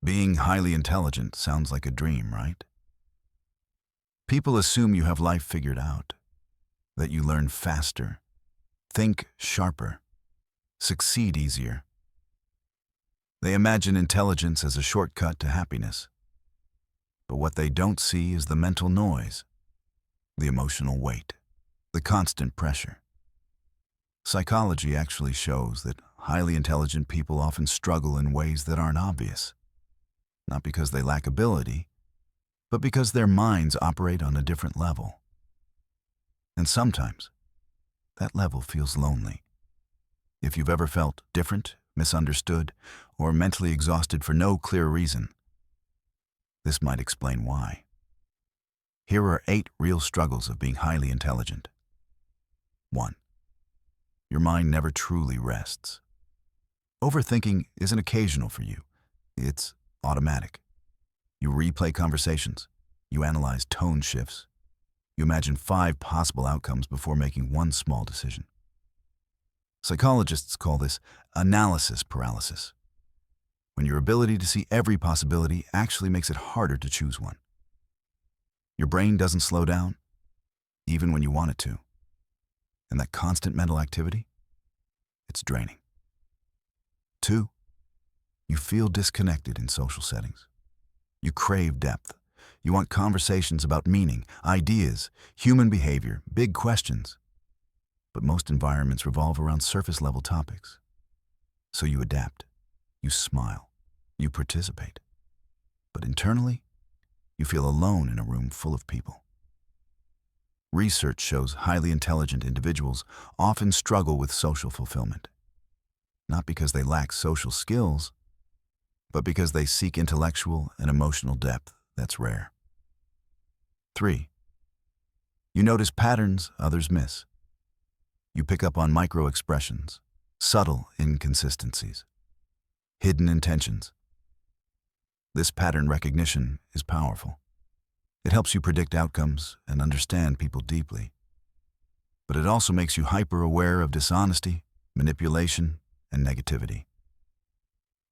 Being highly intelligent sounds like a dream, right? People assume you have life figured out, that you learn faster, think sharper, succeed easier. They imagine intelligence as a shortcut to happiness. But what they don't see is the mental noise, the emotional weight, the constant pressure. Psychology actually shows that highly intelligent people often struggle in ways that aren't obvious, not because they lack ability, but because their minds operate on a different level. And sometimes, that level feels lonely. If you've ever felt different, misunderstood, or mentally exhausted for no clear reason, this might explain why. Here are 8 real struggles of being highly intelligent. 1. Your mind never truly rests. Overthinking isn't occasional for you. It's automatic. You replay conversations. You analyze tone shifts. You imagine 5 possible outcomes before making one small decision. Psychologists call this analysis paralysis, when your ability to see every possibility actually makes it harder to choose one. Your brain doesn't slow down, even when you want it to. And that constant mental activity, it's draining. 2. You feel disconnected in social settings. You crave depth. You want conversations about meaning, ideas, human behavior, big questions. But most environments revolve around surface-level topics. So you adapt, you smile, you participate. But internally, you feel alone in a room full of people. Research shows highly intelligent individuals often struggle with social fulfillment, not because they lack social skills, but because they seek intellectual and emotional depth that's rare. 3. You notice patterns others miss. You pick up on micro-expressions, subtle inconsistencies, hidden intentions. This pattern recognition is powerful. It helps you predict outcomes and understand people deeply. But it also makes you hyper-aware of dishonesty, manipulation, and negativity.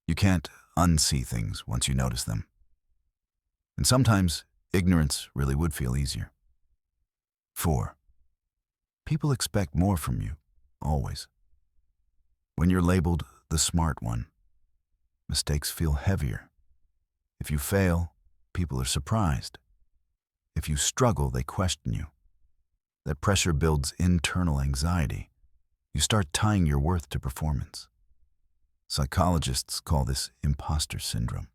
You can't unsee things once you notice them. And sometimes, ignorance really would feel easier. 4. People expect more from you, always. When you're labeled the smart one, mistakes feel heavier. If you fail, people are surprised. If you struggle, they question you. That pressure builds internal anxiety. You start tying your worth to performance. Psychologists call this imposter syndrome.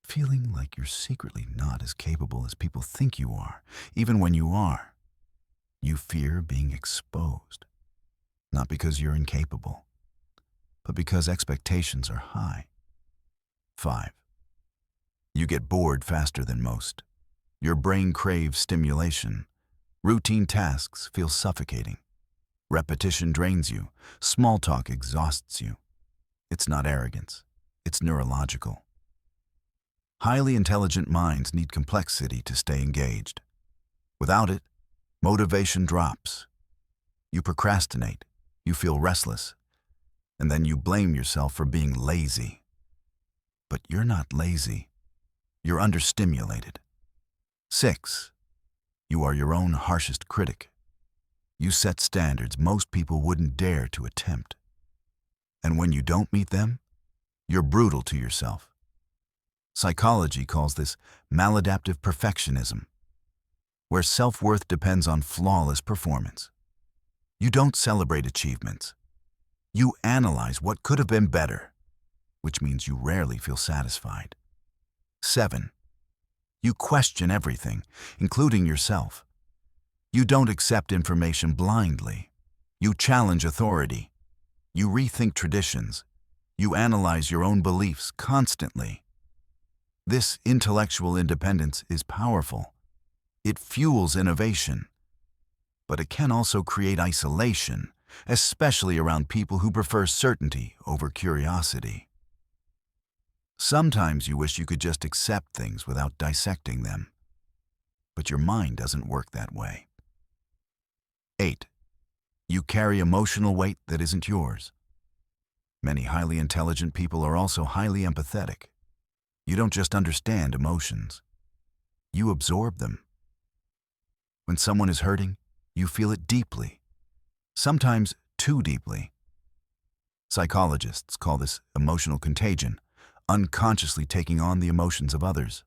Feeling like you're secretly not as capable as people think you are, even when you are. You fear being exposed, not because you're incapable, but because expectations are high. 5. You get bored faster than most. Your brain craves stimulation. Routine tasks feel suffocating. Repetition drains you. Small talk exhausts you. It's not arrogance. It's neurological. Highly intelligent minds need complexity to stay engaged. Without it, motivation drops. You procrastinate. You feel restless. And then you blame yourself for being lazy. But you're not lazy. You're understimulated. 6. You are your own harshest critic. You set standards most people wouldn't dare to attempt. And when you don't meet them, you're brutal to yourself. Psychology calls this maladaptive perfectionism, where self-worth depends on flawless performance. You don't celebrate achievements. You analyze what could have been better, which means you rarely feel satisfied. 7. You question everything, including yourself. You don't accept information blindly. You challenge authority. You rethink traditions. You analyze your own beliefs constantly. This intellectual independence is powerful. It fuels innovation. But it can also create isolation, especially around people who prefer certainty over curiosity. Sometimes you wish you could just accept things without dissecting them. But your mind doesn't work that way. 8. You carry emotional weight that isn't yours. Many highly intelligent people are also highly empathetic. You don't just understand emotions. You absorb them. When someone is hurting, you feel it deeply, sometimes too deeply. Psychologists call this emotional contagion, unconsciously taking on the emotions of others.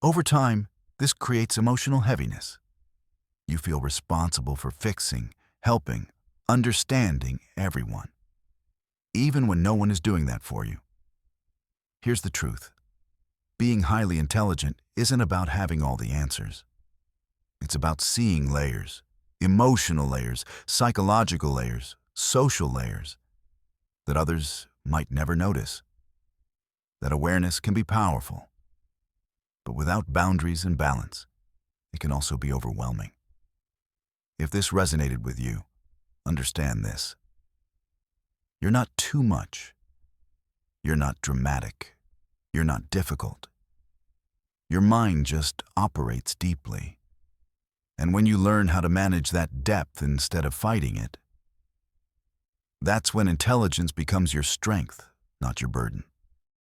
Over time, this creates emotional heaviness. You feel responsible for fixing, helping, understanding everyone, even when no one is doing that for you. Here's the truth. Being highly intelligent isn't about having all the answers. It's about seeing layers, emotional layers, psychological layers, social layers that others might never notice. That awareness can be powerful, but without boundaries and balance, it can also be overwhelming. If this resonated with you, understand this. You're not too much. You're not dramatic. You're not difficult. Your mind just operates deeply. And when you learn how to manage that depth instead of fighting it, that's when intelligence becomes your strength, not your burden.